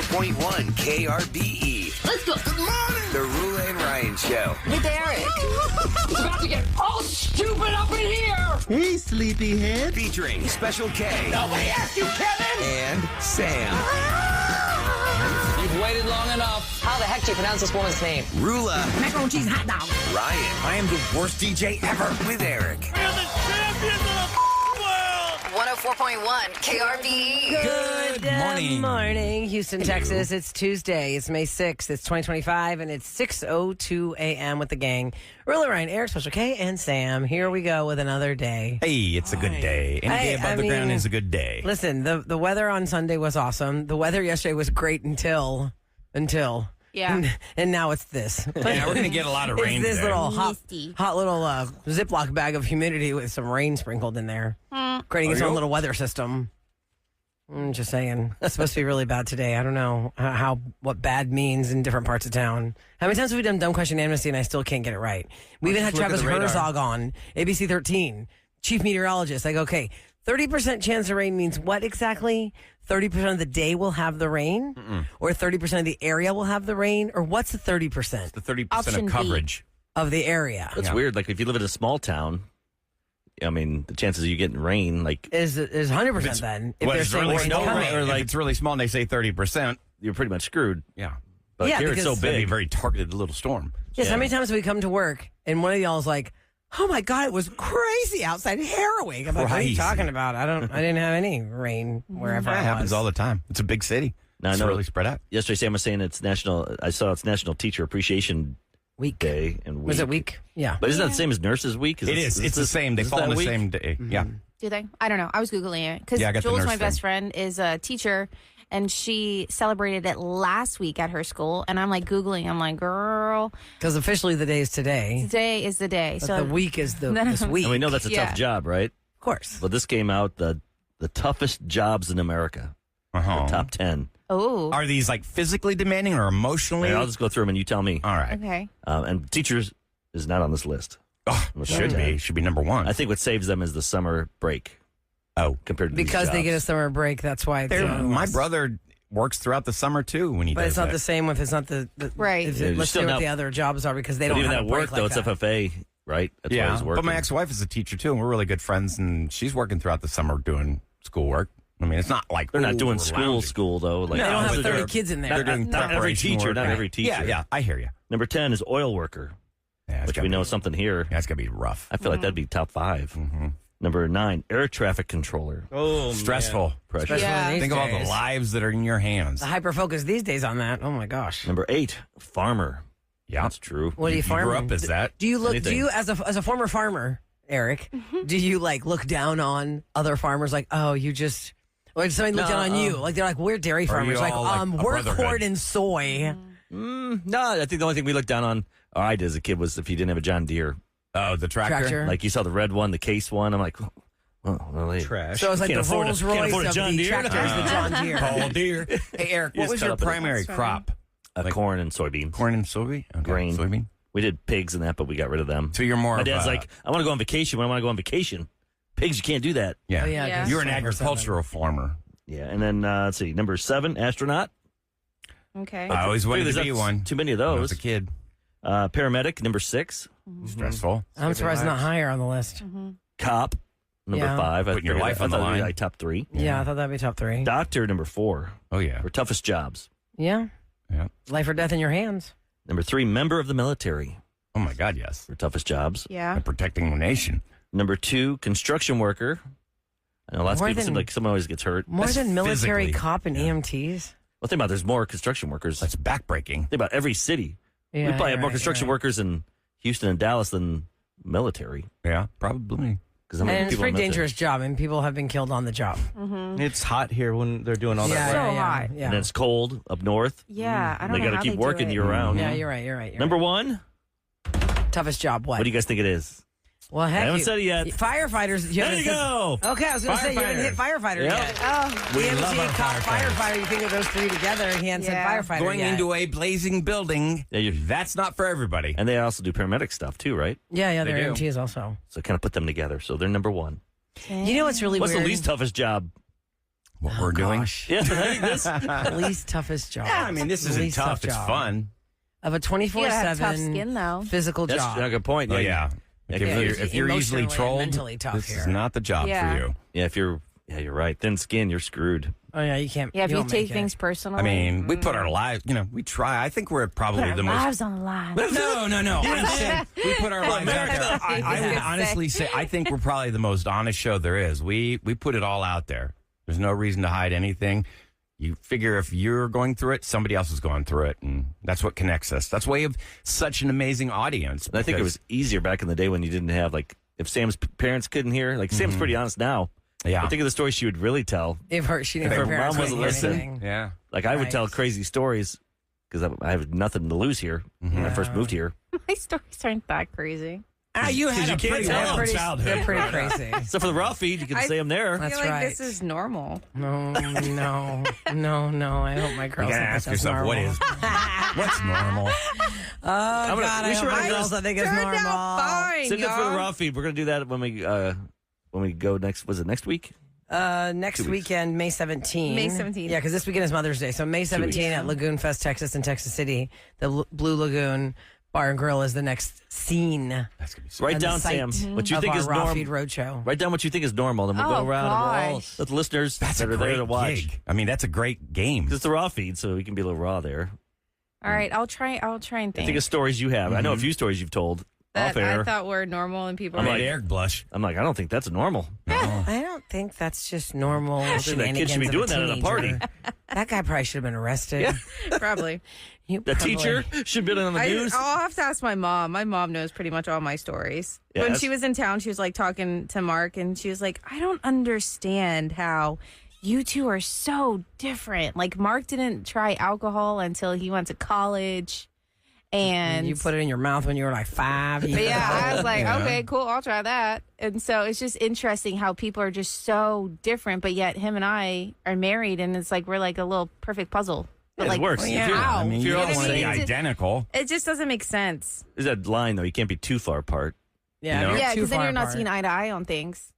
104.1 KRBE. Let's go. Good morning. The Roula and Ryan Show. With Eric. It's about to get all stupid up in here. Hey, sleepyhead. Featuring Special K. Nobody asked you, Kevin. And Sam. You've waited long enough. How the heck do you pronounce this woman's name? Roula. Macaroni and cheese hot dog. Ryan. I am the worst DJ ever. With Eric. We're the champions of the world! 104.1 KRBE. Good morning, Houston, Texas. It's Tuesday. It's May 6th. It's 2025, and it's 6:02 a.m. with the gang. Roula, Ryan, Eric, Special K, and Sam. Here we go with another day. Hey, it's a good day. Any day above the ground is a good day. Listen, the weather on Sunday was awesome. The weather yesterday was great until. Yeah. And now it's this. Yeah, we're going to get a lot of rain It's this today. little hot little Ziploc bag of humidity with some rain sprinkled in there, creating its own little weather system. I'm just saying. It's supposed to be really bad today. I don't know what bad means in different parts of town. How many times have we done Dumb Question Amnesty and I still can't get it right? We even had look at Travis the radar. Herzog on, ABC 13, chief meteorologist. I go, okay, 30% chance of rain means what exactly? 30% of the day will have the rain? Or 30% of the area will have the rain? Or what's the 30%? The 30% Option of B. coverage. Of the area. That's weird. Like, if you live in a small town, I mean, the chances of you getting rain, like, Is 100% then. If Well, they're it's saying really rain's small, coming. or like, it's really small and they say 30%. you're pretty much screwed. Yeah. But Yeah, here it's so because- That'd be a big. very targeted little storm. Yes, Yeah. how many times have we come to work and one of y'all is like, "Oh my God, it was crazy outside, harrowing." I'm like, "What are you Crazy. talking about? I didn't have any rain wherever That I happens was." all the time. It's a big city. Now, I It's know- really spread out. Yesterday, Sam was saying it's National Teacher Appreciation Week. Day. And Was it week? Yeah. But isn't that the same as Nurses Week? It is. It's the same. They fall on the same day. Yeah. Do they? I don't know. I was Googling it because Yeah, I got the Jules, nurse my best thing. friend, is a teacher, and she celebrated it last week at her school. And I'm like Googling. I'm like, girl, Because officially the day is today. today is the day. But So the week is this week. And we know that's a Yeah. tough job, right? Of course. But this came out the toughest jobs in America. Uh-huh. The top 10. oh, Are these like physically demanding or emotionally? And I'll just go through them and you tell me. All right. okay. And teachers is not on this list. Oh, What's should that? be. Should be number one. I think what saves them is the summer break Oh. compared to these Because they get a jobs. summer break, that's why it's on the My list. brother works throughout the summer too when he But does it's not that. the same if it's not the Right. if Yeah, it- you're let's still see what not- the other jobs are because they But don't even have at a break work, like though, it's that. FFA, right? That's why Yeah, he's working. but my ex-wife is a teacher too, and we're really good friends, and she's working throughout the summer doing schoolwork. I mean, it's not like They're not doing we're school, lounging. though. Like, They don't have but 30 they're- kids in there. They're doing Not every preparation teacher, work. not every teacher. Yeah, I hear you. Number 10 is oil worker, Yeah, it's which gotta we know be- is something here. Yeah, it's gonna be rough. I feel like that'd be top 5. Number 9, air traffic controller. Oh, Stressful. Pressure. Especially Yeah. these Think of all the days. lives that are in your hands. The hyper focus these days on that. Oh my gosh. Number 8, farmer. Yeah, That's true. What do you You farm? grew up as that. Do you look? Anything. Do you as a former farmer, Eric? Do you like look down on other farmers? Like, oh, you just. Or did somebody look down on you? Like they're like, we're dairy Are farmers. you Like, all like a we're brotherhood? corn and soy. No, I think the only thing we looked down on, or I did as a kid, was if you didn't have a John Deere. Oh, the tractor. Tractor. Like you saw the red one, the case one. I'm like, well, hey, Trash. So it's like Can't the afford a- Rolls can't Royce afford a of John the Deere? tractors, the John Deere. Paul Deere. Hey, Eric, You what just was cut your up in it. primary crop? corn and soybeans. Corn and soybean? Okay, Grain. Soybean? We did pigs and that, but we got rid of them. So you're more My of dad's a- like, I want to go on vacation. When I want to go on vacation, pigs, you can't do that. Yeah. Oh, yeah, Yeah. 'cause You're an 24/7. agricultural farmer. Yeah, and then let's see, number 7, astronaut. Okay. I always wanted There's to be not one. Too many of When I those. was a kid. Paramedic, number 6. Stressful. I'm surprised it's not higher on the list. Cop, number Yeah. 5. Putting your life on the I thought it'd be line. like top 3. Yeah, I thought that'd be top 3. Doctor, number 4. Oh, yeah. For toughest jobs. Yeah, Yeah. life or death in your hands. Number 3, member of the military. Oh, my God, yes. For toughest jobs. Yeah. And protecting the nation. Number 2, construction worker. I know lots More of people than- seem like someone always gets hurt. More That's than military physically- cop and EMTs. Well, think about it, there's more construction workers. That's backbreaking. Think about every city. Yeah, We probably you're have more right, construction you're right. workers in Houston and Dallas than military. Yeah, probably. Because And it's a pretty dangerous job, and people have been killed on the job. It's hot here when they're doing all yeah, that. So yeah, yeah, hot. yeah. And it's cold up north. Yeah. I don't They know got to how keep they do working it. year round. Yeah, you're right. You're right. You're Number right. 1, Toughest job. What? what do you guys think it is? Well, heck, I haven't said it yet. Firefighters. There haven't you said- go. Okay, I was going to say you haven't hit firefighter Yep. yet. Oh, We EMT, love our cop, firefighters. firefighter. You think of those three together, and he hadn't Yeah. said firefighter Going yet. into a blazing building, Yeah, that's not for everybody. And they also do paramedic stuff too, right? yeah, They they're do. EMTs also. So kind of put them together. So they're number 1. You know what's really What's weird? the least toughest job? what we're doing. Yeah, I think this. Least toughest job. Yeah, I mean, this isn't Least tough. It's job. fun. Of a You gotta have tough 24/7 skin, though. physical That's job. a good point. Oh, yeah. Like, If you're easily emotionally and trolled, mentally tough this here. is not the job Yeah. for you. Yeah, if you're right. Thin skin, you're screwed. Oh yeah, you can't. Yeah, if you don't take make it. things personally. I mean, we put our lives, we try. I think we're probably put our the most. lives on the line. No. I'm saying we put our lives out there. I would America. honestly say I think we're probably the most honest show there is. We put it all out there. There's no reason to hide anything. You figure if you're going through it, somebody else is going through it, and that's what connects us. That's why we have such an amazing audience. And I think it was easier back in the day when you didn't have, like, if Sam's parents couldn't hear. Like, Sam's pretty honest now. Yeah. I think of the story she would really tell. If her, she didn't. If her parents mom wasn't wouldn't hear listening. anything. Yeah. Like, I would Right. tell crazy stories because I have nothing to lose here when I first moved here. My stories aren't that crazy. You had you a can't pretty tell. wild They're childhood. pretty crazy. Except for the raw feed, you can say them there. That's I feel like right. this is normal. No. I hope my You girls. gotta think ask that's yourself normal. what's normal. Oh God, we I should hope my write girls this. don't think it's Turned normal. out fine, Save it for the y'all. raw feed. We're gonna do that when we go next. Was it next week? Next 2 weeks. weekend, May 17. May 17. Yeah, because this weekend is Mother's Day. So May 17 at Lagoon Fest, Texas, in Texas City. The Blue Lagoon Bar and Grill is the next scene. That's gonna be so Write And the down, site Sam, what you of think our is Raw normal. Feed Roadshow. Write down what you think is normal, then we'll go Oh, around and we'll all gosh. let the listeners That's that a are there great to watch. gig. I mean, that's a great game. 'Cause it's the raw feed, so we can be a little raw there. All right, I'll try and I think. think of stories you have. I know a few stories you've told That off air. I thought were normal and people I'm were like, Made Eric blush. I'm like, I don't think that's normal. I don't think that's just normal think that kid shenanigans should be of doing that at a party. teenager. That guy probably should have been arrested. probably. You The probably- teacher should be on the news. I'll have to ask my mom. My mom knows pretty much all my stories. Yeah, When that's- she was in town, she was like talking to Mark, and she was like, I don't understand how you two are so different. Like, Mark didn't try alcohol until he went to college. And You put it in your mouth when you were like 5. But yeah, I was like, okay, cool, I'll try that. And so it's just interesting how people are just so different, but yet him and I are married, and it's like we're like a little perfect puzzle. But Yeah, it like, works. If you're- how? I mean, If you you're don't all want to be saying- identical. It just doesn't make sense. There's that line though. You can't be too far apart. Yeah, You know? you're yeah, too because then far you're not apart. seeing eye to eye on things.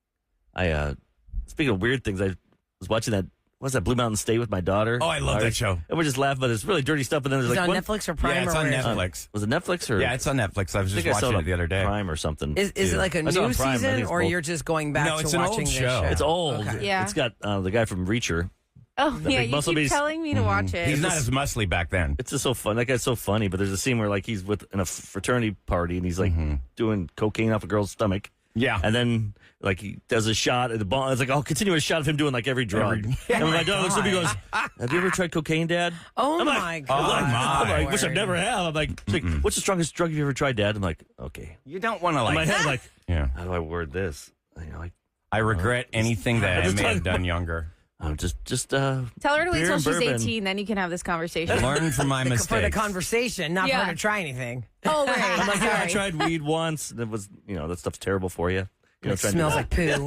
Speaking of weird things, I was watching that. What's that Blue Mountain State with my daughter? Oh, I love that show. And we're just laughing, but it's really dirty stuff. And then there's Is it like on one, Netflix or Prime? Yeah, it's or on where is it? Netflix. Was it Netflix or? Yeah, it's on Netflix. I was I just think I saw watching it it the other day. Prime or something. Is it like a I saw it new on Prime, I think season, it's or both. you're just going back No, to it's an old watching this show. It's old. Okay. Yeah. It's got the guy from Reacher. Oh, yeah, big you muscle keep beast. telling me to watch it. He's not as muscly back then. It's just so fun. That guy's so funny. But there's a scene where like he's in a fraternity party and he's like doing cocaine off a girl's stomach. Yeah. And then like he does a shot at the ball. It's like I'll continue a shot of him doing like every drug. And my daughter looks at me and goes, "Have you ever tried cocaine, Dad?" Oh I'm my like, god! I'm like, my which I word. never have. I'm like, she's like, what's the strongest drug you've ever tried, Dad? I'm like, okay. You don't want to In my like. head, I'm like, Yeah. how do I word this? Like, I regret anything that I just may have talking- done younger. I'm just Tell her to wait beer till and she's bourbon. 18, then you can have this conversation. Learn from my mistakes. For the conversation, not for Yeah. her to try anything. Oh, right. I'm like, yeah, I Sorry. tried weed once. And it was, that stuff's terrible for you. It smells like poo. It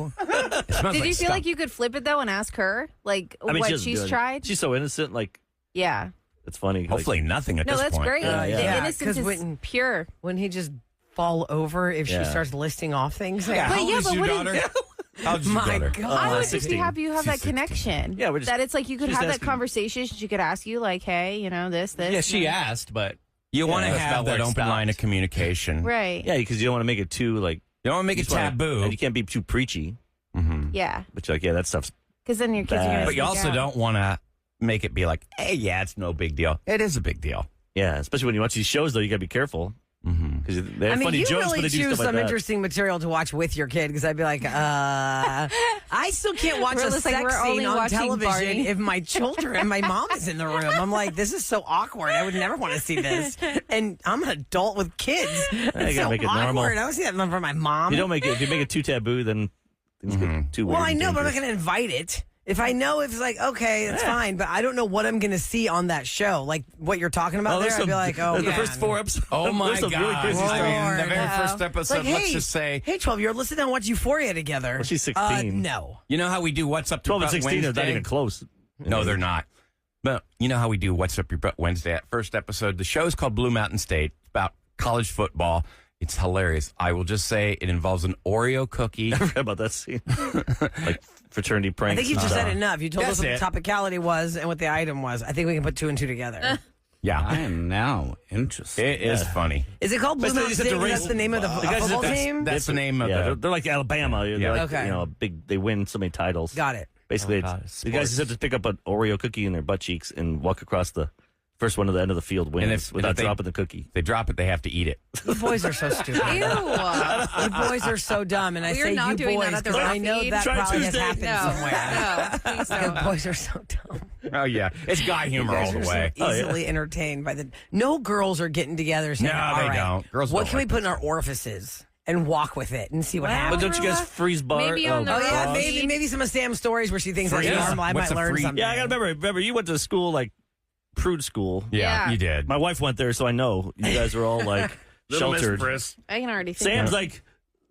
smells Did you feel skunk. like you could flip it, though, and ask her, like, I mean, what she doesn't do she's it. tried? She's so innocent. Like, Yeah. it's funny. Hopefully nothing at No, this that's point. great. Yeah, The yeah. innocence 'cause is when- pure. Wouldn't he just fall over if she Yeah. starts listing off things? Yeah, But how old yeah, is but your wouldn't- daughter? How old is your My daughter? God. I would just be 16. happy you have She's that 16. connection. Yeah, we're just- that it's like you could she's have that asking. conversation. She could ask you, like, hey, this. Yeah, she and- asked, but You want to that's have about where that it open line of stopped. communication. Right. yeah, because you don't want to make it too like You don't want to make it just wanna- taboo. and you can't be too preachy. Yeah. But you're like, yeah, that stuff's Because then your kids are Bad. going to But you also don't want to make it be like, hey, yeah, it's no big deal. It is a big deal. yeah. Especially when you watch these shows, though, you got to be careful because they have funny you jokes, really but they do choose stuff like some that. interesting material to watch with your kid because I'd be like, I still can't watch We're a just like, sex we're only scene on watching television Barney. if my children and my mom is in the room. I'm like, this is so awkward. I would never want to see this. And I'm an adult with kids. It's gotta so make it awkward. normal. I don't see that for my mom. You don't make it if you make it too taboo, then things get too weird. Well, I and know, but I'm not dangerous. going to invite it. If I know if it's like, okay, it's fine, but I don't know what I'm going to see on that show. Like what you're talking about there, there's I'd be like, oh, the yeah, first 4 episodes. Oh, my there's some God. really crazy Whoa. stuff. I mean, the very Lord, first no. episode, It's like, let's just say, hey, 12-year-old, let's sit down and watch Euphoria together. Well, she's 16. No. you know how we do What's Up Your 12 and Butt 16 are not Wednesday? even close. No, they're not. But you know how we do What's Up Your Butt Wednesday? At first episode, the show is called Blue Mountain State. It's about college football. It's hilarious. I will just say it involves an Oreo cookie. I read about that scene. Like fraternity I pranks. think you just said enough. You told us That's what the topicality was and what the item was. I think we can put 2 and 2 together. Yeah. I am now interested. It is funny. Is it called Blue But they Mountain just have to State? race- That's the name of the guys football that- team? That's the name of Yeah, the. they're like Alabama. They're Yeah. like, Okay. you know, they win so many titles. Got it. Basically, God, the guys just have to pick up an Oreo cookie in their butt cheeks and walk across the first one to the end of the field wins without dropping the cookie. They drop it, they have to eat it. You boys are so stupid. Ew. You boys are so dumb, and I We are say not you doing that boys at the because I Rough know Feed. that Try probably has Tuesday. happened somewhere. No, please Because don't. boys are so dumb. Oh, yeah. It's guy humor You all guys the are way. so easily entertained by the. No girls are getting together. Saying, No, "All they right, don't. Girls what don't can we like put in our orifices and walk with it and see what Well, happens? But don't you guys freeze bar? Maybe on the Oh yeah, Rough maybe Feed. maybe some of Sam's stories where she thinks that's Freeze? normal. I What's might a learn freeze? something. Yeah, I gotta remember. You went to school like prude school. Yeah, Yeah. you did. My wife went there, so I know you guys were all like sheltered. I can already think. Sam's of, like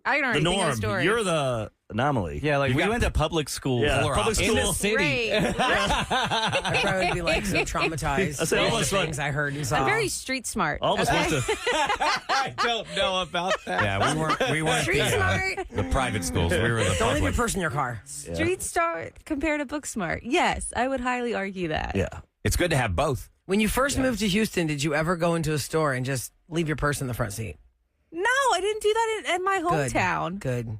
I can the already think of a norm. story. You're the anomaly. Yeah, like You we got- went to public school. Yeah, Polar public opposite. school. In the city. Right. I probably would be like so traumatized. I said by almost the like- things I heard and saw. I'm very street smart. Almost okay? went to. I don't know about that. Yeah, we weren't Street the, smart. the private schools. We were the Don't leave your public. purse in your car. Street smart compared to book smart. Yes, I would highly argue that. Yeah. It's good to have both. When you first moved to Houston, did you ever go into a store and just leave your purse in the front seat? No, I didn't do that in my Good. hometown. Good.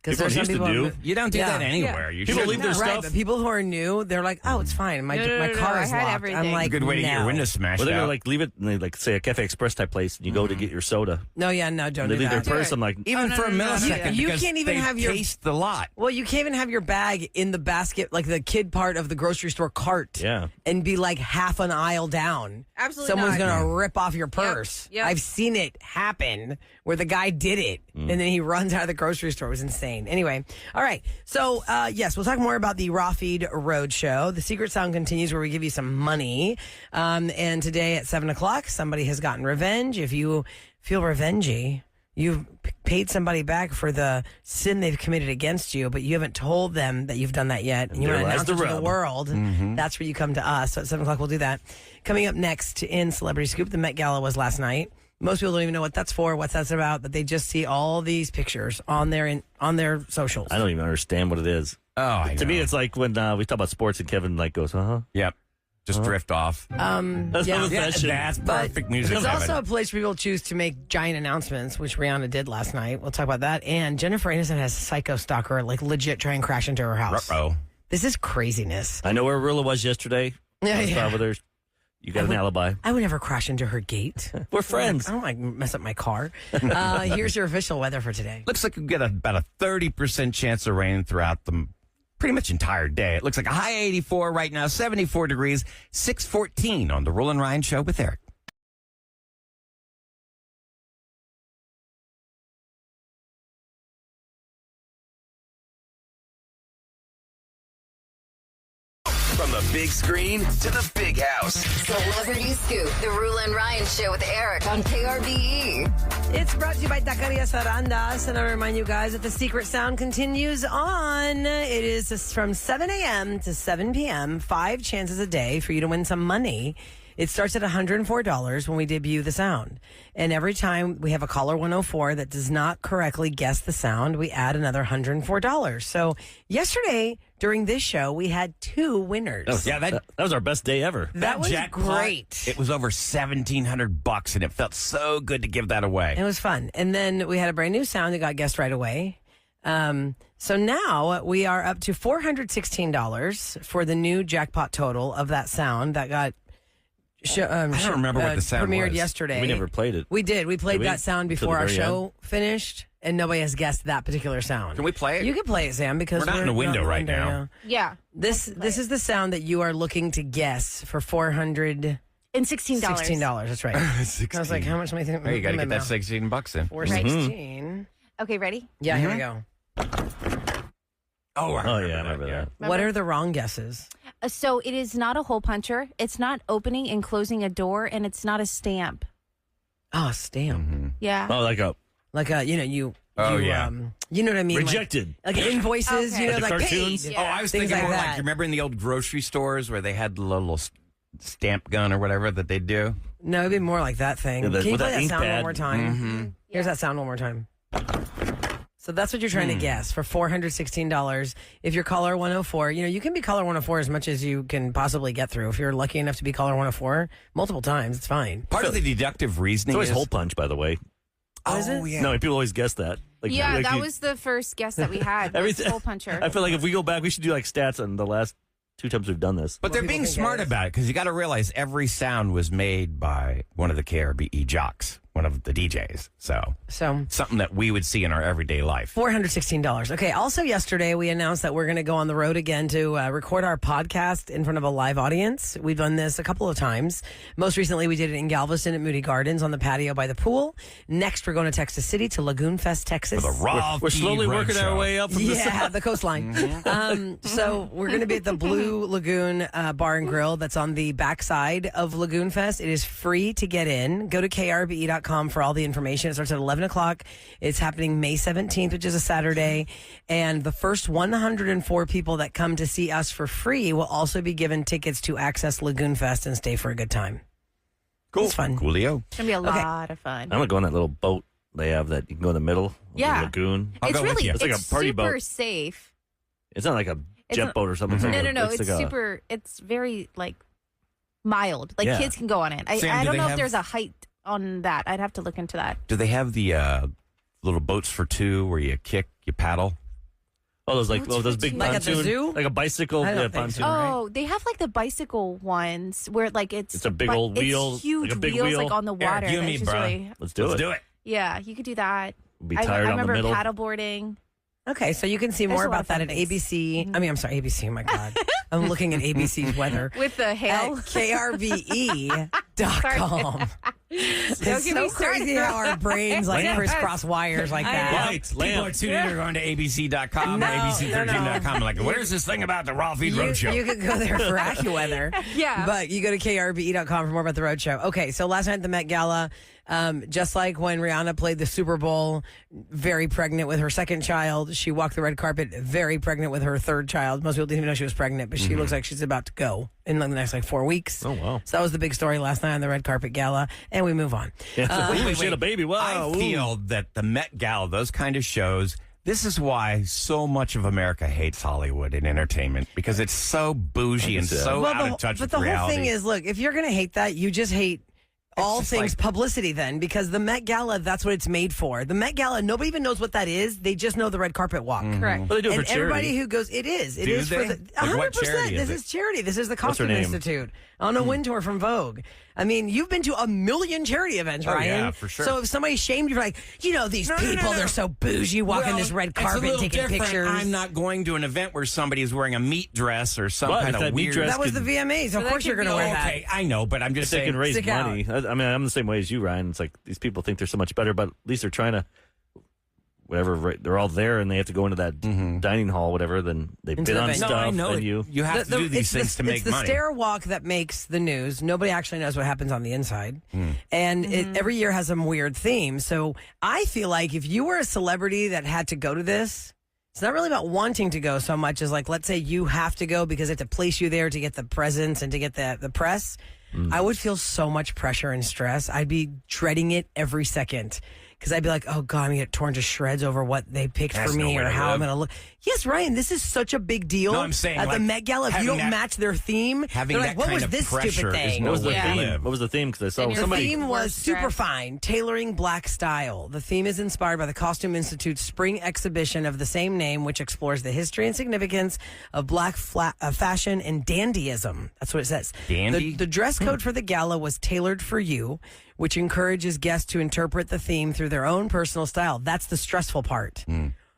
Because People there's some used to people do. who- You don't do Yeah. that anywhere. You People should. leave their right, stuff. but people who are new, they're like, "Oh, it's fine. My No, my car I is had locked." everything. I'm like, Good way to get your no. windows smashed Well, they're out. gonna like leave it and they like say a Cafe Express type place and you go to get your soda. No, yeah, no, don't And they do leave their that. purse. I'm like, Even no, for a no, no, no, millisecond, no. You because can't even they have your- cased the lot. Well, you can't even have your bag in the basket, like the kid part of the grocery store cart, yeah. and be like half an aisle down. Absolutely Someone's not. gonna rip off your purse. Yep. I've seen it happen where the guy did it, and then he runs out of the grocery store. It was insane. Anyway, all right. So yes, we'll talk more about the Raw Feed Road Show. The Secret Sound continues, where we give you some money. And today at 7:00, somebody has gotten revenge. If you feel revengey, you've paid somebody back for the sin they've committed against you, but you haven't told them that you've done that yet, and you There want to lies announce it the to the rub. world. That's where you come to us. So at 7:00, we'll do that. Coming up next in Celebrity Scoop, the Met Gala was last night. Most people don't even know what that's for, what that's about, but they just see all these pictures on their socials. I don't even understand what it is. Oh, I To me, know. it's like when we talk about sports and Kevin like goes, Yep. Just drift off. That's Yeah. not Yeah, fashion. that's But perfect music. It's also a Kevin. place where people choose to make giant announcements, which Rihanna did last night. We'll talk about that. And Jennifer Aniston has a psycho stalker, like legit try and crash into her house. Ruh-roh. This is craziness. I know where Roula was yesterday. Yeah, I was yeah. with her. You got an alibi. I would never crash into her gate. We're friends. I don't like mess up my car. Here's your official weather for today. Looks like we get about a 30% chance of rain throughout the pretty much entire day. It looks like a high 84 right now, 74 degrees, 6:14 on the Roula and Ryan Show with Eric. From the big screen to the big house. Celebrity Scoop, the Roula and Ryan Show with Eric on KRBE. It's brought to you by Taqueria Sarandas, and I remind you guys that the Secret Sound continues on. It is from 7 a.m. to 7 p.m., 5 chances a day for you to win some money. It starts at $104 when we debut the sound. And every time we have a caller 104 that does not correctly guess the sound, we add another $104. So yesterday, during this show, we had 2 winners. Yeah, That was our best day ever. That was jackpot, great. It was over $1,700, and it felt so good to give that away. It was fun. And then we had a brand new sound that got guessed right away. So now we are up to $416 for the new jackpot total of that sound that got I don't remember what the sound premiered was. yesterday. We never played it. We did. We played Did we? that sound Till before the our very show finished, and nobody has guessed that particular sound. Can we play it? You can play it, Sam, because We're not in the window right now. yeah. Yeah. This is the sound that you are looking to guess for $416. And $16. That's right. I was like, how much am I thinking? Hey, you got to get that $16 in. 416. Okay, ready? Yeah, here we go. Oh, Oh, yeah, I remember that. What are the wrong guesses? So it is not a hole puncher. It's not opening and closing a door, and it's not a stamp. Oh, stamp. Yeah. Oh, like a Like you Oh, yeah. you know what I mean? rejected. Like invoices, Okay. you know, Like the like cartoons? paid. Yeah. Oh, I was Things thinking like more that. like, you remember in the old grocery stores where they had the little stamp gun or whatever that they'd do? No, it'd be more like that thing. Yeah, Can you with play that that ink sound one pad. more time? Here's that sound one more time. So that's what you're trying to guess for $416. If you're caller 104, you can be caller 104 as much as you can possibly get through. If you're lucky enough to be caller 104 multiple times, it's fine. Part of the deductive reasoning It's always is hole punch, by the way. Oh, is it? yeah. No, people always guess that. Yeah, like that you- was the first guess that we had. Everything- Hole puncher. I feel like if we go back, we should do like stats on the last 2 times we've done this. But they're people being can smart guess. about it because you got to realize every sound was made by one of the KRBE jocks, one of the DJs. So something that we would see in our everyday life. $416. Okay. Also, yesterday we announced that we're going to go on the road again to record our podcast in front of a live audience. We've done this a couple of times. Most recently, we did it in Galveston at Moody Gardens on the patio by the pool. Next, we're going to Texas City to Lagoon Fest, Texas. For the raw We're feed slowly working our roadshow. way up from the Yeah, the coastline. So we're going to be at the Blue Lagoon Bar and Grill that's on the backside of Lagoon Fest. It is free to get in. Go to krbe.com for all the information. It starts at 11 o'clock. It's happening May 17th, which is a Saturday. And the first 104 people that come to see us for free will also be given tickets to access Lagoon Fest and stay for a good time. Cool. It's fun. Coolio. It's going to be a lot of fun. I'm going to go on that little boat they have that you can go in the middle of Yeah. the lagoon. I'll It's go with really you. It's like a party super boat. safe. It's not like a It's jet not- boat or something. No. It's It's like super. It's very mild. Like Yeah. kids can go on it. Sam, I do don't they know if have- there's a height on that. I'd have to look into that. Do they have the little boats for two where you kick, you paddle? those big Like at the pontoon, zoo? like a bicycle. I don't Yeah, think so. pontoon. Right. Oh, they have like the bicycle ones where It's a big old wheel, It's huge like a big wheels wheel. like on the water. you and That's me, just bro. really- Let's do it. Do it. yeah, you could do that. We'll be I tired on the remember middle. paddleboarding. Okay, so you can see There's more a lot about of that fun at things. ABC. I mean, I'm sorry, ABC. Oh my God. I'm looking at ABC's weather. With the At hail. krbe.com. It's Don't get so me started. crazy how our brains like Lamp. crisscross wires like that. Lights, People are lamps. tuning in or going to abc.com No, or abc13.com. Like, where's this thing about the Raw Feed You Roadshow? could go there for AccuWeather. Yeah. But you go to krbe.com for more about the roadshow. Okay, so last night at the Met Gala, just like when Rihanna played the Super Bowl, very pregnant with her second child, she walked the red carpet very pregnant with her third child. Most people didn't even know she was pregnant, but she looks like she's about to go in the next 4 weeks. Oh, wow. So that was the big story last night on the red carpet gala, and we move on. Ooh, she had a baby. Wow. I ooh. feel that the Met Gala, those kind of shows, this is why so much of America hates Hollywood and entertainment because it's so bougie and so out of touch but with the reality. whole thing is, look, if you're going to hate that, you just hate all just things like- publicity then, because the Met Gala, that's what it's made for. The Met Gala, nobody even knows what that is. They just know the red carpet walk. Correct. But they do it And for charity. everybody who goes, it is. It Do is they? for the Like, what 100%. charity is This it? is charity. This is the What's her Costume name? Institute on a wind tour from Vogue. I mean, you've been to a million charity events, Oh, Ryan. yeah, for sure. So if somebody shamed you, like, these No, people, no. they're so bougie walking Well, this red it's a carpet little taking different. pictures. I'm not going to an event where somebody is wearing a meat dress or some But kind if of that meat weird. dress that was the could- VMAs. Of that course you're could going to be wear that. Okay, I know, but I'm just They saying. can raise stick out. money. I mean, I'm the same way as you, Ryan. It's like these people think they're so much better, but at least they're trying to, whatever, right, they're all there and they have to go into that dining hall, whatever, then they Into bid the on venue. stuff. No, I know. And You have to do these things to make it's the money. stair walk that makes the news. Nobody actually knows what happens on the inside. And it every year has some weird theme. So I feel like if you were a celebrity that had to go to this, it's not really about wanting to go so much as like, let's say you have to go because they have to place you there to get the presents and to get the press. I would feel so much pressure and stress. I'd be dreading it every second. Because I'd be like, oh, God, I'm going to get torn to shreds over what they picked That's for no me way or to how I'm live. going to look. Yes, Ryan, this is such a big deal. No, I'm saying, at the like, Met Gala, if you having don't that- match their theme, having they're that like, what kind was of this pressure stupid is thing? no what was the way to theme? live. What was the theme? Because I saw And your The somebody. theme More was stress. super fine, tailoring black style. The theme is inspired by the Costume Institute's spring exhibition of the same name, which explores the history and significance of black fashion and dandyism. That's what it says. Dandy? The dress code for the gala was tailored for you, which encourages guests to interpret the theme through their own personal style. That's the stressful part.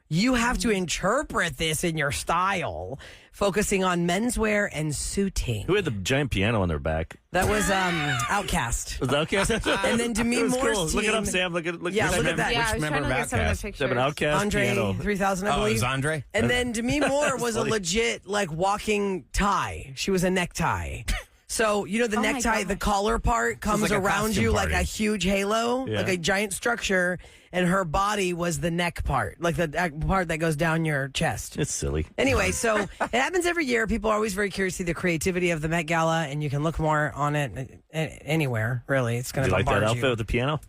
You have to interpret this in your style, focusing on menswear and suiting. Who had the giant piano on their back? That was Outcast. Was that Outcast? And then Demi It was Moore's cool. Look it up, team- Sam. Look Yeah, which look at member- that. Yeah, I Which was trying member to of look at some of Outcast? the They pictures. have an Outcast Andre piano. 3000, I Oh, it believe. was Andre? And then Demi Moore was a funny. legit walking tie. She was a necktie. So, the Oh my necktie, gosh. the collar part comes like a around costume you like party. a huge halo, Yeah. like a giant structure, and her body was the neck part, like the part that goes down your chest. It's silly. Anyway, so it happens every year. People are always very curious to see the creativity of the Met Gala, and you can look more on it anywhere, really. It's going Do to you like that bombard outfit with the piano?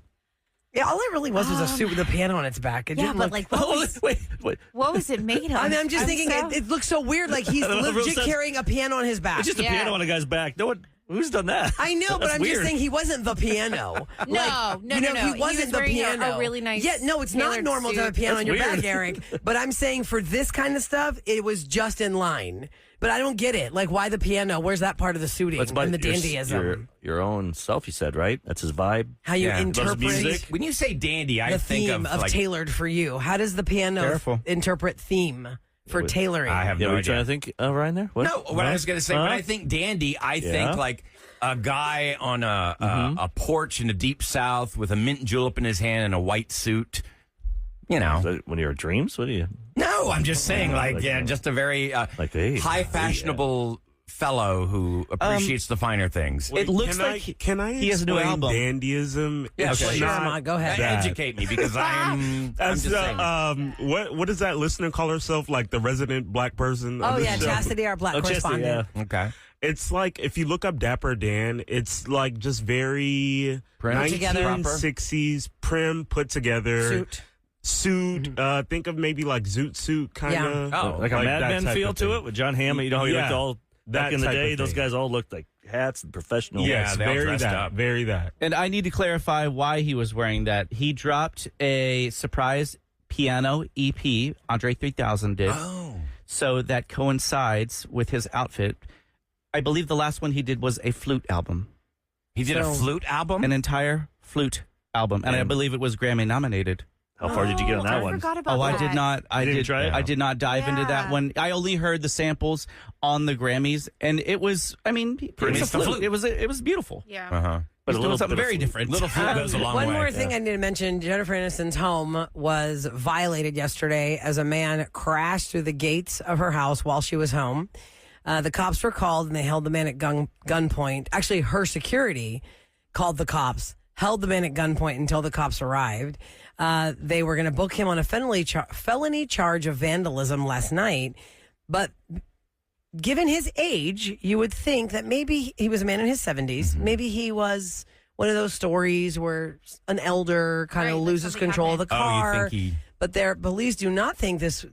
Yeah, all it really was a suit with a piano on its back. It Yeah, didn't but look, like, what was, Wait. what was it made of? I mean, I'm just thinking so- it looks so weird. Like he's Real legit sense. carrying a piano on his back. It's just a Yeah. piano on a guy's back. No one. Who's done that? I know, but That's I'm weird. just saying he wasn't the piano. No, He wasn't was the wearing piano. a really nice Yeah, no, it's not tailored normal to have a suit. piano That's on your weird. back, Eric. But I'm saying for this kind of stuff, it was just in line. But I don't get it. Like, why the piano? Where's that part of the suiting That's and the dandyism? Your own self, you said, right? That's his vibe. How you Yeah. Loves interpret music. When you say dandy, I the think theme of like, tailored for you. How does the piano Careful. interpret theme for tailoring? I have Yeah, no were you idea. trying to think, Ryan, there? What? No, what I was going to say, when Huh? I think dandy, I Yeah. think like a guy on a porch in the deep south with a mint julep in his hand and a white suit. You know. Is that one of your dreams? What do you? No, I'm just saying, like, yeah, just a very Like, hey, high fashionable fellow who appreciates the finer things. It looks Can I- like can I he has a new explain album. dandyism? Yeah, It's sure. Sure, not Ahmad, go ahead. that. Educate me because I'm As just saying. what does that listener call herself? Like the resident black person? Oh, of the yeah, show? Chastity, our black Chastity, correspondent. yeah. Okay. It's like if you look up Dapper Dan, it's like just very Prim? Put together. 1960s prim, put together Suit. Think of maybe like Zoot Suit kind of. Yeah. Oh, Like a Mad that Men type feel of to thing. it with John Hamm. You know how he looked Yeah, all back that in the type day. of Those thing. guys all looked like hats and professional. Yes, they all very dressed that, up. very that. And I need to clarify why he was wearing that. He dropped a surprise piano EP, Andre 3000 did. Oh. So that coincides with his outfit. I believe the last one he did was a flute album, He did a flute album? an entire flute album. And I believe it was Grammy nominated. How far did you get on that I one? forgot about Oh, that. I did not. I didn't did. try it? I did not dive into that Yeah. one. I only heard the samples on the Grammys, and it was. I mean, it was a It's the flute. flute. It was beautiful. Yeah. Uh-huh. But He's a doing little something bit of very flute. different. Little flute goes a long One way. more thing I need to mention. Jennifer Aniston's home was violated yesterday as a man crashed through the gates of her house while she was home. The cops were called and they held the man at gunpoint. Actually, her security called the cops, held the man at gunpoint until the cops arrived. They were going to book him on a felony charge of vandalism last night. But given his age, you would think that maybe he was a man in his 70s. Maybe he was one of those stories where an elder kind Right, of like loses something control of the happened. Oh, you car. think he- But their police do not think this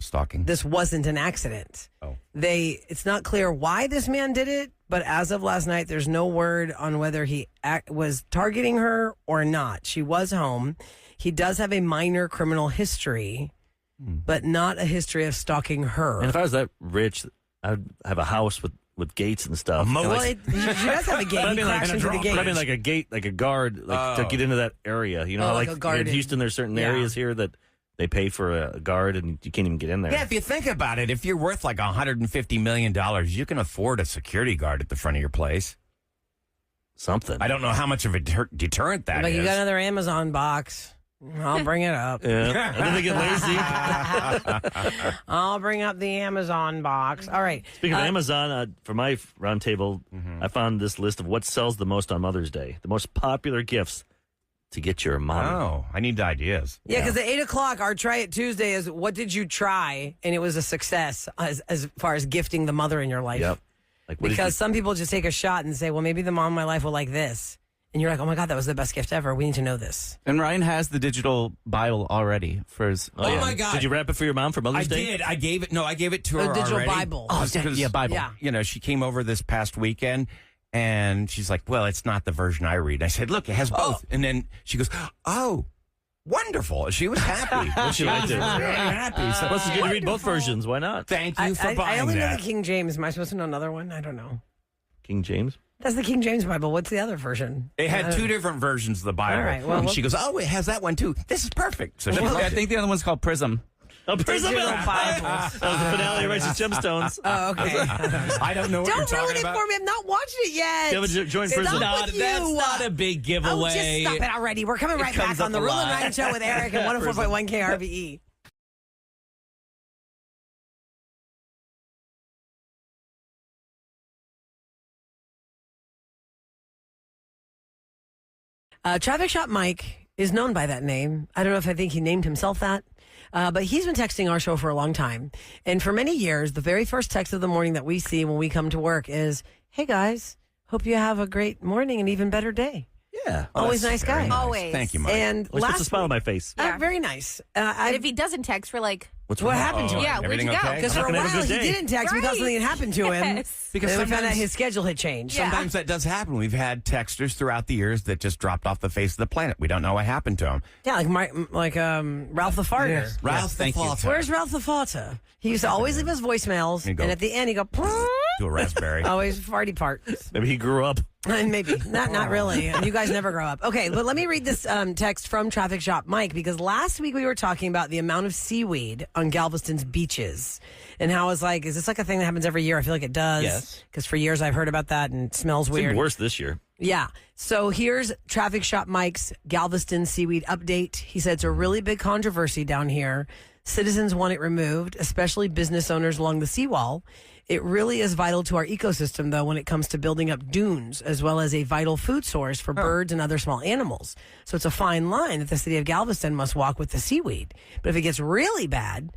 Stalking. wasn't an accident. Oh. It's not clear why this man did it, but as of last night, there's no word on whether he was targeting her or not. She was home. He does have a minor criminal history, but not a history of stalking her. And if I was that rich, I'd have a house with gates and stuff. A moat. And well, like- she does have a gate. But I He mean, crashed into the but gate. I mean, like a gate, like a guard, like to get into that area. You know, Oh, how, like like a guard in in- Houston, there's certain yeah. areas here that they pay for a guard, and you can't even get in there. Yeah, if you think about it, if you're worth like $150 million, you can afford a security guard at the front of your place. Something. I don't know how much of a deterrent that Like, is. you got another Amazon box. I'll bring it up. Yeah. And then they get lazy. I'll bring up the Amazon box. All right. Speaking of Amazon, for my round table, Mm-hmm. I found this list of what sells the most on Mother's Day. The most popular gifts to get your mom. Oh, I need ideas. Yeah, because at 8 o'clock, our Try It Tuesday is what did you try? And it was a success as far as gifting the mother in your life. Yep. Like, what did Because some people just take a shot and say, well, maybe the mom in my life will like this. And you're like, oh my God, that was the best gift ever. We need to know this. And Ryan has the digital Bible already for his. Oh, my God. Did you wrap it for your mom for Mother's I Day? did. I gave it to her A digital already. Bible. Oh, Just 'cause, yeah, Bible. Yeah. You know, she came over this past weekend and she's like, well, it's not the version I read. I said, look, it has both. And then she goes, oh, wonderful. She was happy. She liked it. Very happy. So, Plus, it's good to read both versions. Why not? thank you for buying I only know that. the King James. Am I supposed to know another one? I don't know. King James? That's the King James Bible. What's the other version? It had two different versions of the Bible. All right, well, and she goes, oh, it has that one too. This is perfect. So she I loved it. think the other one's called Prism. Oh, Prism Digital Bible. Bibles. That was the finale of Righteous Gemstones. Oh, okay. I don't know what you're Don't talking ruin it about. for me. I've not watched it yet. You haven't joined It's Prism? not with you. That's not a big giveaway. Oh, just stop it already. We're coming right back comes on the up a Roula and lot. Ryan Show with Eric and 104.1 KRVE. Traffic Shop Mike is known by that name. I don't know if I think he named himself that, but he's been texting our show for a long time. And for many years, the very first text of the morning that we see when we come to work is, hey guys, hope you have a great morning and even better day. Yeah. Always that's nice guy. very nice. Always. Thank you, Mike. And Always puts a last smile on week, my face. very nice. And if he doesn't text, we're like, What's what wrong? happened to him? yeah, where'd you everything go? okay? Because for a I'm not gonna while have a he good day. didn't text. We thought Right. something had happened to him. Yes. Because Then we found out sometimes- his schedule had changed. Yeah. Sometimes that does happen. We've had texters throughout the years that just dropped off the face of the planet. We don't know what happened to them. Yeah, like Ralph the Farter. Ralph, thank you. Where's Ralph the Farter? He used to always leave us voicemails, You go. and at the end he'd go, to a raspberry? always farty parts. Maybe he grew up. Maybe. Not really. You guys never grow up. Okay, but let me read this text from Traffic Shop Mike, because last week we were talking about the amount of seaweed on Galveston's beaches and how I was like, is this like a thing that happens every year? I feel like it does. Yes. Because for years I've heard about that and it smells It's weird. even worse this year. Yeah. So here's Traffic Shop Mike's Galveston seaweed update. He said it's a really big controversy down here. Citizens want it removed, especially business owners along the seawall. It really is vital to our ecosystem, though, when it comes to building up dunes, as well as a vital food source for birds and other small animals. So it's a fine line that the city of Galveston must walk with the seaweed. But if it gets really bad,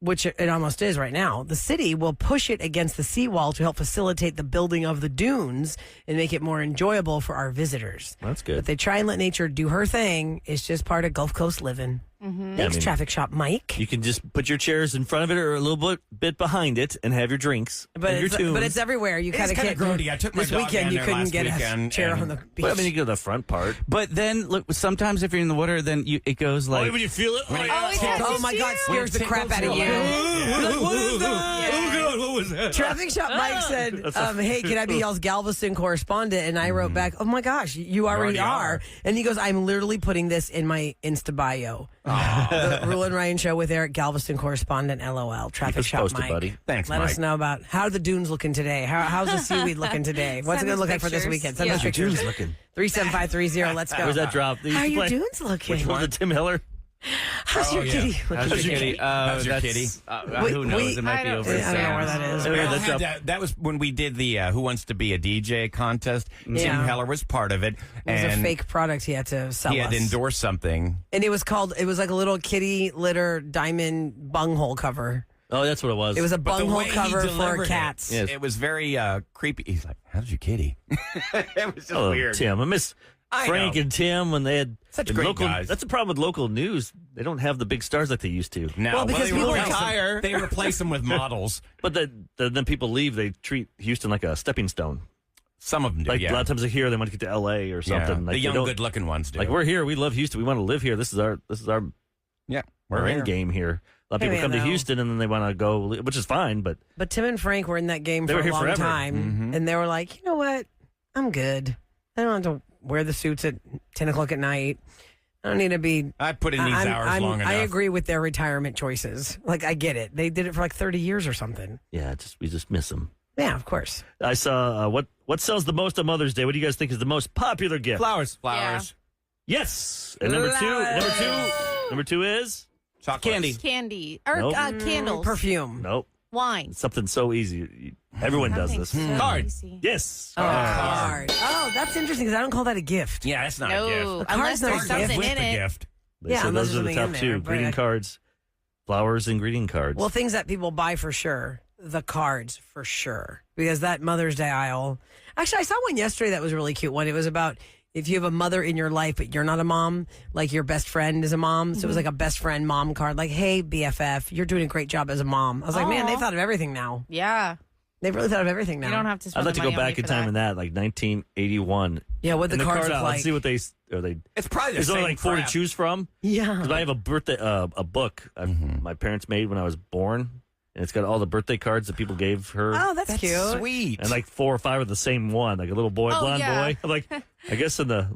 which it almost is right now, the city will push it against the seawall to help facilitate the building of the dunes and make it more enjoyable for our visitors. That's good. But they try and let nature do her thing. It's just part of Gulf Coast living. Thanks, Traffic Shop Mike. You can just put your chairs in front of it or a little bit behind it and have your drinks But and your it's, tunes. but it's everywhere. You kind of kinda can't. grody. I took my this dog weekend. down You there couldn't last get a weekend, chair and- on the beach. Well, I mean, you go to the front part. But then, look, sometimes if you're in the water, then it goes like. when you feel it. Oh my God! Scares the crap out of you. What is that? Oh, God, what was that? Traffic Shop Mike said, "Hey, can I be y'all's Galveston correspondent?" And I wrote back, "Oh my gosh, you already are." And he goes, "I'm literally putting this in my Insta bio." The Roula and Ryan Show with Eric, Galveston correspondent. LOL. Traffic us Shop posted, Mike. buddy. Thanks, Let Mike. us know about how are the dunes looking today. How's the seaweed looking today? What's it Send going us to look like for this pictures. weekend? Send Yeah. us Your pictures. tunes looking. 37530. Let's go. Where's that drop? How are your dunes looking? Which one? The Tim Hiller? How's your kitty looking? How's your kitty? How's your kitty? Who knows? It might be over. I don't know where that is. Yeah, Well, that's up. that was when we did the Who Wants to Be a DJ contest. Tim Yeah. Heller was part of it. It was and a fake product he had to sell he had us. endorsed something. And it was like a little kitty litter diamond bunghole cover. Oh, that's what it was. It was a But the bunghole way he cover for delivered cats. Yes. It was very creepy. He's like, "How's your kitty?" It was just Oh, weird. Tim. I miss I Frank know. and Tim when they had Such the great local. guys. That's the problem with local news. They don't have the big stars like they used to. No, Well, because they people replace retire. them- They replace them with models. But then people leave. They treat Houston like a stepping stone. Some of them do. Like yeah. a lot of times they hear they want to get to L.A. or Yeah. something. Like The they young, don't- good-looking ones do. Like we're here. We love Houston. We want to live here. This is our yeah, our we're end here. game here. A lot of Hey, people man, come to though. Houston and then they want to go, which is fine. But But Tim and Frank were in that game They for were a here long forever. time. And they were like, you know what? I'm good. I don't have to wear the suits at 10 o'clock at night. I don't need to be. I put in these hours long enough. I agree with their retirement choices. Like, I get it. They did it for like 30 years or something. yeah, we just miss them. Yeah, of course. I saw what sells the most on Mother's Day. What do you guys think is the most popular gift? Flowers. Flowers, Yes. And number two is chocolate, Candy. Candy. Or Nope. candles. Perfume. nope. Wine. Something so easy. Everyone does this. Card. Easy. Yes. Card. Oh, that's interesting because I don't call that a gift. Yeah, that's not a No, gift. unless not a there's gift. something with in the it. gift. They Yeah, said unless those are the there's top something in there, two: but greeting cards, flowers, and greeting cards. Well, things that people buy for sure. The cards for sure. Because that Mother's Day aisle. Actually, I saw one yesterday that was a really cute one. It was about if you have a mother in your life, but you're not a mom, like your best friend is a mom. So it was like a best friend mom card. Like, hey, BFF, you're doing a great job as a mom. I was like, man, they thought of everything now. Yeah. They've really thought of everything now. You don't have to spend I'd like to the go money on back me in for time in that, like 1981. Yeah, what the And cards card look out. like. Let's see what they are. They It's probably the there's same only like 4 to crap. choose from. Yeah. Because I have a birthday a book my parents made when I was born, and it's got all the birthday cards that people gave her. Oh, that's cute. Sweet. And like 4 or 5 of the same one, like a little boy, Oh, blonde yeah. boy. I'm like, I guess in the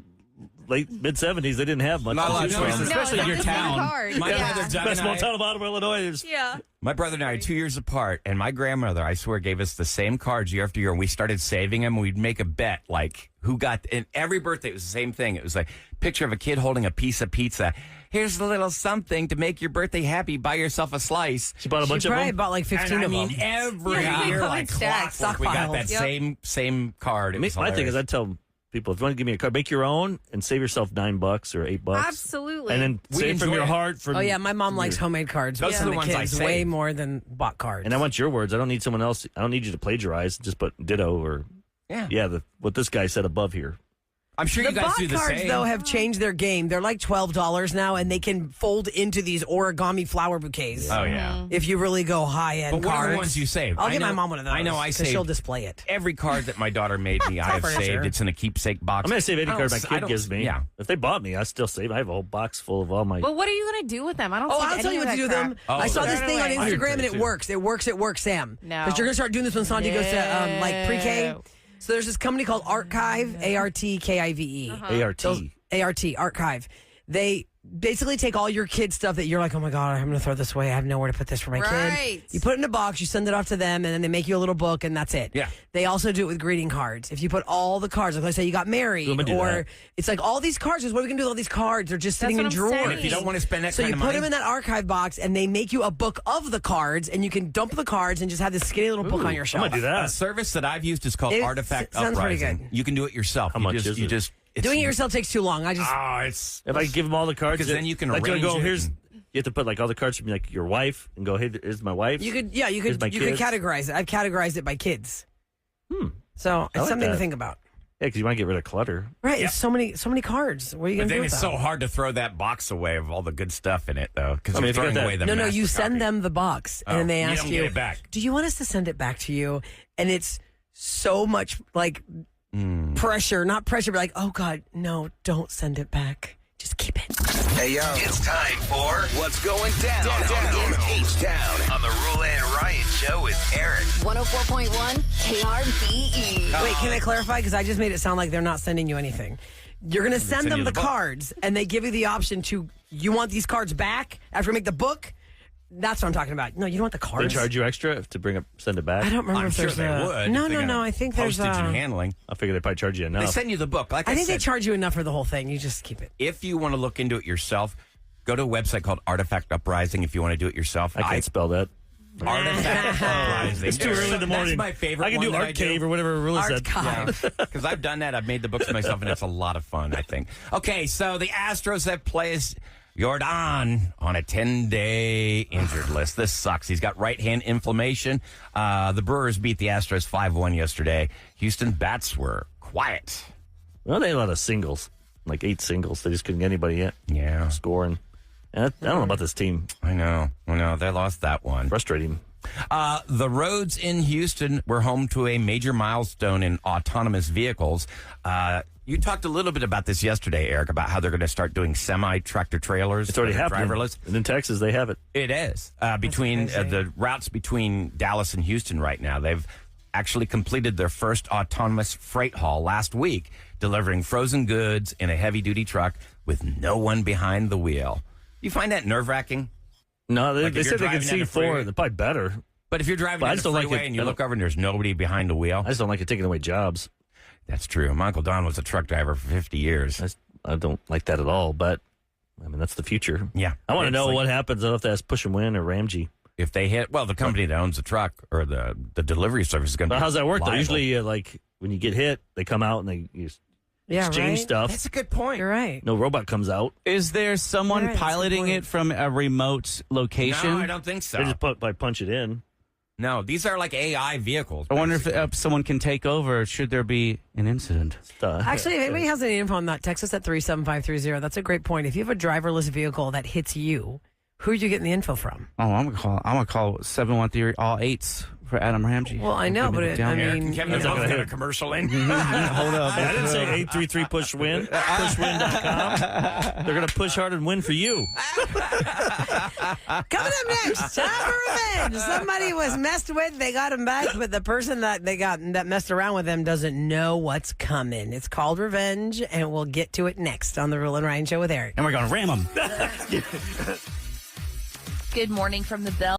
late mid-70s, they didn't have much. Not a to lot of choose choices. from. Especially it's your the same town. card. My yeah. brother Doug Best and small I- town of Ottawa, Illinois. There's Yeah. My brother and I are 2 years apart, and my grandmother, I swear, gave us the same cards year after year. And we started saving them. We'd make a bet, like who got. And every birthday it was the same thing. It was like picture of a kid holding a piece of pizza. Here's a little something to make your birthday happy. Buy yourself a slice. She bought a bunch She of probably them. bought like 15 And I of mean, them. every Yeah. year, like Stacks. clockwork, we got that Stockpile. same card. It was My thing is, hilarious. I'd tell people, if you want to give me a card, make your own and save yourself $9 or $8. Absolutely. And then We save from enjoy your it. heart. From Oh, yeah, my mom likes homemade cards. Those for are the ones I kids save. way more than bought cards. And I want your words. I don't need someone else. I don't need you to plagiarize. Just put ditto or Yeah. what this guy said above here. I'm sure The you guys bot do the cards, same. though, have changed their game. They're like $12 now, and they can fold into these origami flower bouquets. Oh, yeah. If you really go high-end But what cards. are the ones you save? I'll I get my know- mom one of those. I know I 'cause saved she'll display it. every card that my daughter made me, I have furniture. saved. It's in a keepsake box. I'm going to save any I card don't- my I kid don't- gives me. Yeah. If they bought me, I still save. I have a whole box full of all my. But what are you going to do with them? I don't Oh, think I'll tell you what to do with them. Oh, I saw throw this it thing on away. I Instagram, and agree, it too. works. It works. It works, Sam. No. Because you're going to start doing this when Sandy goes to like pre-K. So there's this company called Archive, ARTKIVE. ART. Archive. They basically take all your kid stuff that you're like, oh my God, I'm going to throw this away. I have nowhere to put this for my Right. kid. You put it in a box, you send it off to them, and then they make you a little book, and that's it. Yeah. They also do it with greeting cards. If you put all the cards, like let's say you got married, Let me do or that. it's like all these cards, what are we going to do with all these cards? They're just sitting what in I'm drawers. saying. If you don't want to spend that So kind you of put money, them in that archive box, and they make you a book of the cards, and you can dump the cards and just have this skinny little book on your I'm shelf. going to do a that. service that I've used is called It Artifact sounds pretty Uprising. good. You can do it yourself. How You much just, is you it? just it's, Doing it yourself takes too long. it's If I give them all the cards, Because then you can like, arrange go, it here's. and- You have to put like all the cards from like your wife and go, hey, here's my wife. You could Here's my kids. categorize it. I've categorized it by kids. So it's like something to that. think about. Yeah, because you want to get rid of clutter. Right. It's so many cards. What are you But going to then do with it's them? so hard to throw that box away of all the good stuff in it, though, because I mean, you're if you got throwing that- away the No, master you send copy. them the box, and Oh, then they you ask don't you, get it back. do you want us to send it back to you? And it's so much like pressure, not pressure, but like, oh God, no, don't send it back. Just keep it. Hey, yo. It's time for What's Going Down, in H-Town on the Roula and Ryan Show with Eric. 104.1 KRBE. Wait, can I clarify? Because I just made it sound like they're not sending you anything. You're going to send send them you the the book. cards, and they give you the option to, you want these cards back after we make the book? That's what I'm talking about. No, you don't want the They cards. charge you extra to send it back. I don't remember I'm if sure there's they a... would. No, if they got I think there's postage and handling. I figure they probably charge you They enough. send you the book. Like I think they said, charge you enough for the whole thing. You just keep it. if you want to look into it yourself, go to a website called Artifact Uprising. If you want to do it yourself, I can't spell that. Artifact Uprising. It's too early in the morning. That's my favorite. I can one do that Art Cave or whatever Rula said. Archive. Because I've done that. I've made the books myself, and it's a lot of fun, I think. Okay, so the Astros have placed Jordan on a 10-day injured list. This sucks. He's got right hand inflammation. The Brewers beat the Astros 5-1 yesterday. Houston bats were quiet. Well, they had a lot of singles, like 8 singles. They just couldn't get anybody yet Yeah, scoring. And I don't know about this team. I know. They lost that one. Frustrating. The roads in Houston were home to a major milestone in autonomous vehicles. You talked a little bit about this yesterday, Eric, about how they're going to start doing semi-tractor trailers. It's already that are happening. driverless. And in Texas, they have it. It is. Between crazy. the routes between Dallas and Houston right now, they've actually completed their first autonomous freight haul last week, delivering frozen goods in a heavy-duty truck with no one behind the wheel. You find that nerve-wracking? No, they, Like they if you're said they can driving down see the freeway. 4. They're probably better. But if you're driving But I down just the don't like freeway it. and you I look don't- over and there's nobody behind the wheel, I just don't like it taking away jobs. that's true. My Uncle Don was a truck driver for 50 years. I don't like that at all, but I mean, that's the future. Yeah. I want to It's know like- what happens. I don't know if that's Push and Win or Ramsey. If they hit, well, the company that owns the truck or the delivery service is going to But how's that work, though? liable. Usually, like, when you get hit, they come out and they Yeah, exchange right? stuff. That's a good point. You're right. No robot comes out. Is there someone Right, that's a good piloting point. it from a remote location? No, I don't think so. They just punch it in. No, these are like AI vehicles. I wonder if basically. someone can take over should there be an incident. Actually, if anybody has any info on that, text us at 37530. That's a great point. If you have a driverless vehicle that hits you, who are you getting the info from? Oh, I'm gonna call 713 all 8s for Adam Ramsey. Well, I know, but Eric and Kevin you have know, both got a commercial in. Hold up. I didn't say 833 push win. Pushwin.com. They're going to push hard and win for you. coming up next, time for revenge. Somebody was messed with, they got him back, but the person that messed around with them doesn't know what's coming. It's called revenge, and we'll get to it next on the Rule and Ryan Show with Eric. And we're gonna ram them. Good morning from the Bell.